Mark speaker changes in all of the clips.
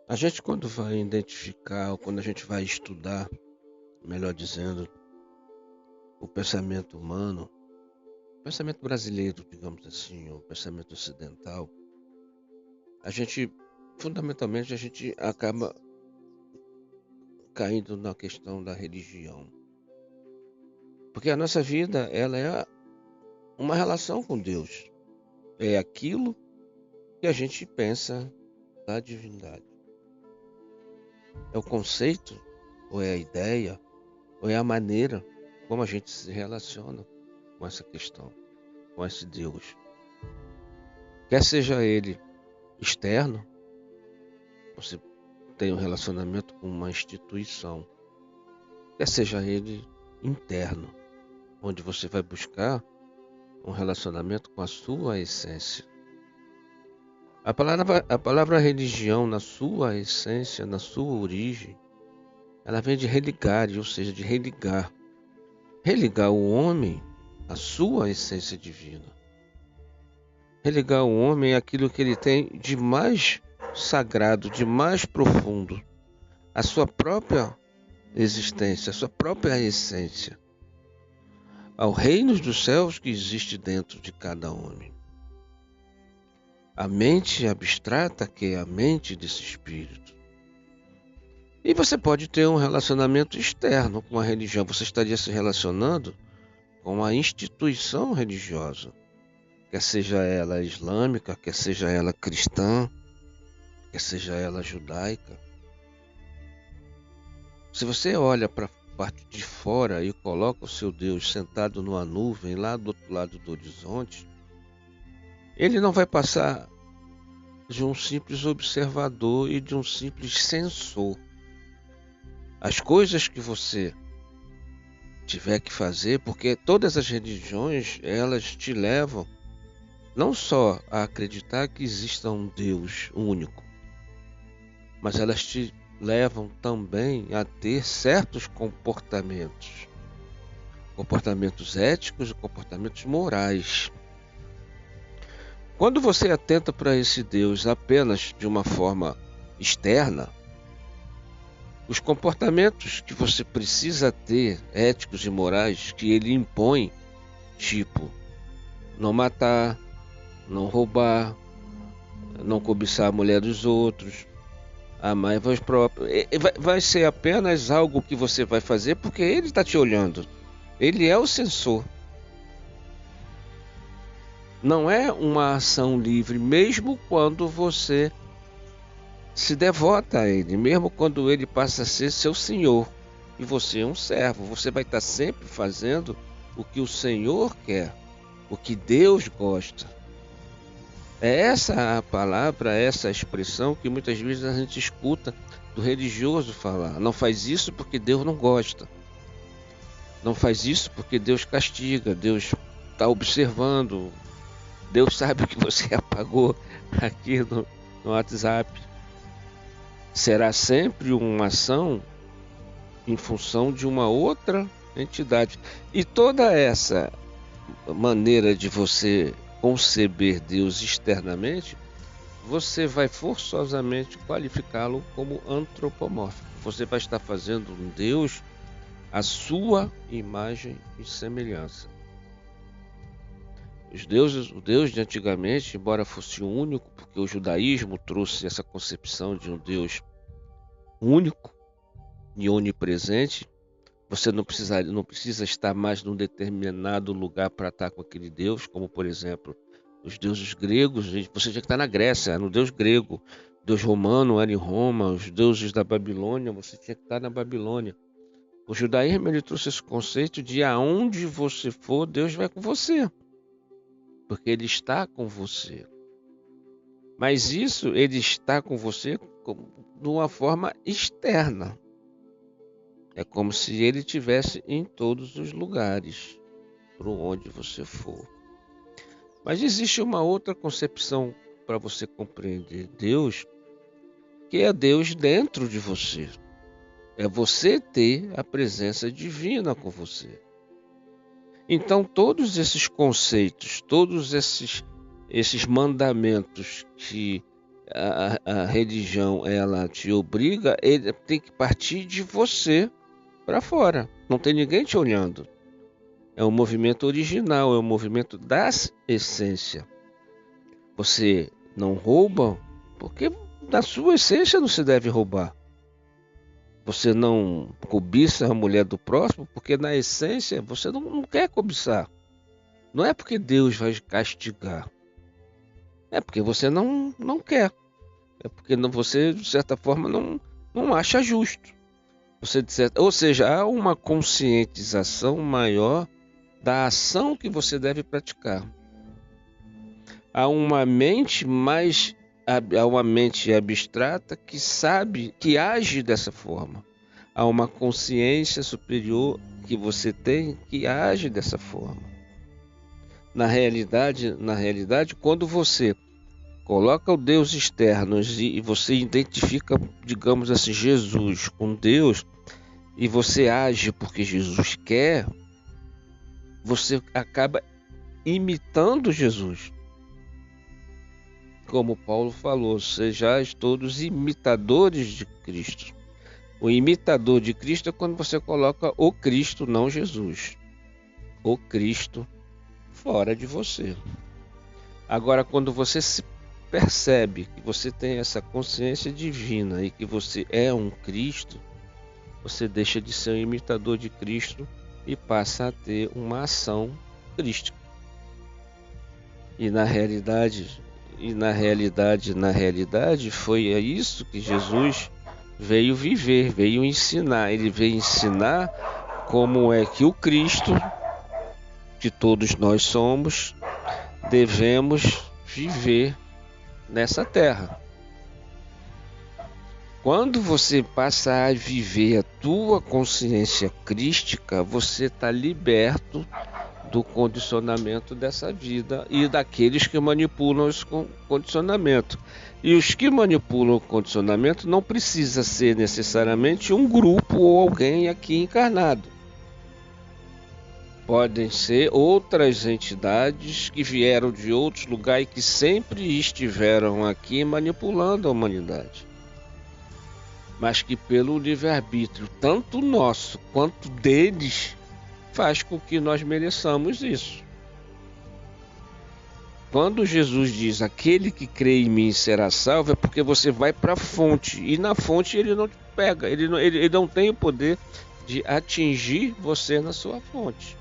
Speaker 1: A gente quando vai identificar, ou quando a gente vai estudar, melhor dizendo, o pensamento humano, o pensamento brasileiro, digamos assim, o pensamento ocidental, a gente, fundamentalmente, a gente acaba caindo na questão da religião. Porque a nossa vida, ela é uma relação com Deus. É aquilo que a gente pensa da divindade. É o conceito, ou é a ideia, ou é a maneira como a gente se relaciona com essa questão, com esse Deus. Quer seja ele externo, você tem um relacionamento com uma instituição. Quer seja ele interno, onde você vai buscar um relacionamento com a sua essência. A palavra religião, na sua essência, na sua origem, ela vem de religar, ou seja, de religar. Religar o homem à sua essência divina. Religar o homem àquilo que ele tem de mais sagrado, de mais profundo, a sua própria existência, a sua própria essência, ao reino dos céus que existe dentro de cada homem. A mente abstrata, que é a mente desse espírito. E você pode ter um relacionamento externo com a religião. Você estaria se relacionando com a instituição religiosa, quer seja ela islâmica, quer seja ela cristã, quer seja ela judaica. Se você olha para a parte de fora e coloca o seu Deus sentado numa nuvem lá do outro lado do horizonte, ele não vai passar de um simples observador e de um simples censor. As coisas que você tiver que fazer, porque todas as religiões, elas te levam não só a acreditar que exista um Deus único, mas elas te levam também a ter certos comportamentos éticos e comportamentos morais. Quando você atenta para esse Deus apenas de uma forma externa, os comportamentos que você precisa ter, éticos e morais, que ele impõe, tipo não matar, não roubar, não cobiçar a mulher dos outros, amar a voz própria, vai ser apenas algo que você vai fazer porque ele está te olhando. Ele é o censor. Não é uma ação livre, mesmo quando você se devota a ele, mesmo quando ele passa a ser seu senhor e você é um servo. Você vai estar sempre fazendo o que o Senhor quer, o que Deus gosta. É essa a palavra, essa a expressão que muitas vezes a gente escuta do religioso falar. Não faz isso porque Deus não gosta. Não faz isso porque Deus castiga, Deus está observando. Deus sabe o que você apagou aqui no WhatsApp. Será sempre uma ação em função de uma outra entidade. E toda essa maneira de você conceber Deus externamente, você vai forçosamente qualificá-lo como antropomórfico. Você vai estar fazendo um Deus à sua imagem e semelhança. O Deus de antigamente, embora fosse único, porque o judaísmo trouxe essa concepção de um Deus único e onipresente, você não precisa estar mais num determinado lugar para estar com aquele Deus, como por exemplo, os deuses gregos. Você tinha que estar na Grécia, no Deus grego. Deus romano era em Roma, os deuses da Babilônia, você tinha que estar na Babilônia. O judaísmo ele trouxe esse conceito de aonde você for, Deus vai com você, porque ele está com você. Mas isso, ele está com você de uma forma externa. É como se ele estivesse em todos os lugares, por onde você for. Mas existe uma outra concepção para você compreender Deus, que é Deus dentro de você. É você ter a presença divina com você. Então, todos esses conceitos, todos esses mandamentos que a religião ela te obriga, ele tem que partir de você para fora. Não tem ninguém te olhando. É um movimento original, é um movimento da essência. Você não rouba porque da sua essência não se deve roubar. Você não cobiça a mulher do próximo porque na essência você não quer cobiçar. Não é porque Deus vai castigar. É porque você não quer. É porque você, de certa forma, não acha justo. Ou seja, há uma conscientização maior da ação que você deve praticar. Há uma mente há uma mente abstrata que sabe, que age dessa forma. Há uma consciência superior que você tem que age dessa forma. Na realidade, quando você coloca o Deus externo e você identifica, digamos assim, Jesus com Deus, e você age porque Jesus quer, você acaba imitando Jesus. Como Paulo falou, sejais todos imitadores de Cristo. O imitador de Cristo é quando você coloca o Cristo, não Jesus. O Cristo fora de você. Agora, quando você se percebe que você tem essa consciência divina e que você é um Cristo, você deixa de ser um imitador de Cristo e passa a ter uma ação crística. E na realidade, foi isso que Jesus veio viver, veio ensinar. Ele veio ensinar como é que o Cristo, que todos nós somos, devemos viver nessa terra. Quando você passa a viver a tua consciência crística, você está liberto do condicionamento dessa vida e daqueles que manipulam esse condicionamento. E os que manipulam o condicionamento não precisa ser necessariamente um grupo ou alguém aqui encarnado. Podem ser outras entidades que vieram de outros lugares e que sempre estiveram aqui manipulando a humanidade. Mas que pelo livre-arbítrio, tanto nosso quanto deles, faz com que nós mereçamos isso. Quando Jesus diz, aquele que crê em mim será salvo, é porque você vai para a fonte, e na fonte ele não te pega, ele não tem o poder de atingir você na sua fonte.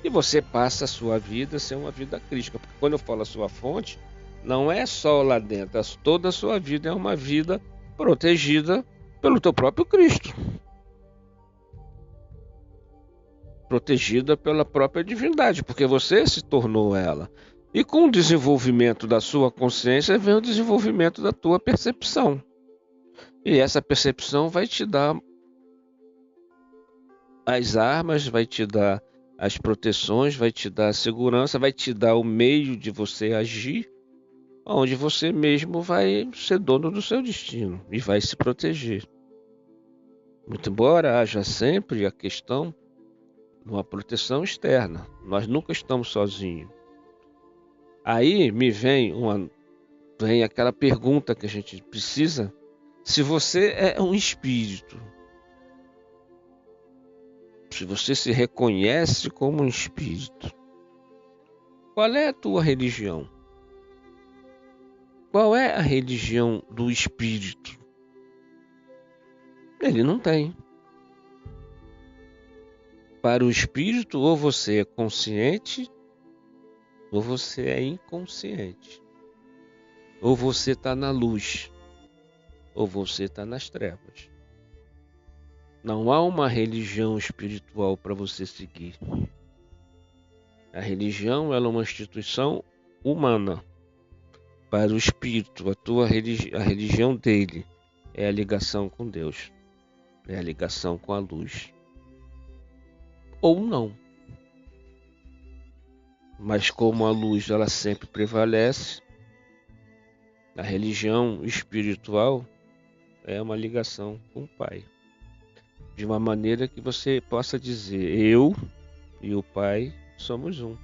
Speaker 1: E você passa a sua vida a ser uma vida crística, porque quando eu falo a sua fonte, não é só lá dentro, toda a sua vida é uma vida protegida pelo teu próprio Cristo. Protegida pela própria divindade, porque você se tornou ela. E com o desenvolvimento da sua consciência vem o desenvolvimento da tua percepção. E essa percepção vai te dar as armas, vai te dar as proteções, vai te dar a segurança, vai te dar o meio de você agir, onde você mesmo vai ser dono do seu destino e vai se proteger. Muito embora haja sempre a questão de uma proteção externa, nós nunca estamos sozinhos. Aí me vem aquela pergunta que a gente precisa: se você é um espírito, se você se reconhece como um espírito, qual é a tua religião? Qual é a religião do espírito? Ele não tem. Para o espírito, ou você é consciente, ou você é inconsciente. Ou você está na luz, ou você está nas trevas. Não há uma religião espiritual para você seguir. A religião ela é uma instituição humana. Para o espírito, a religião dele é a ligação com Deus, é a ligação com a luz. Ou não. Mas como a luz ela sempre prevalece, a religião espiritual é uma ligação com o Pai. De uma maneira que você possa dizer, eu e o Pai somos um.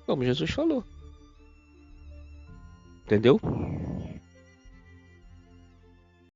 Speaker 1: Como Jesus falou. Entendeu?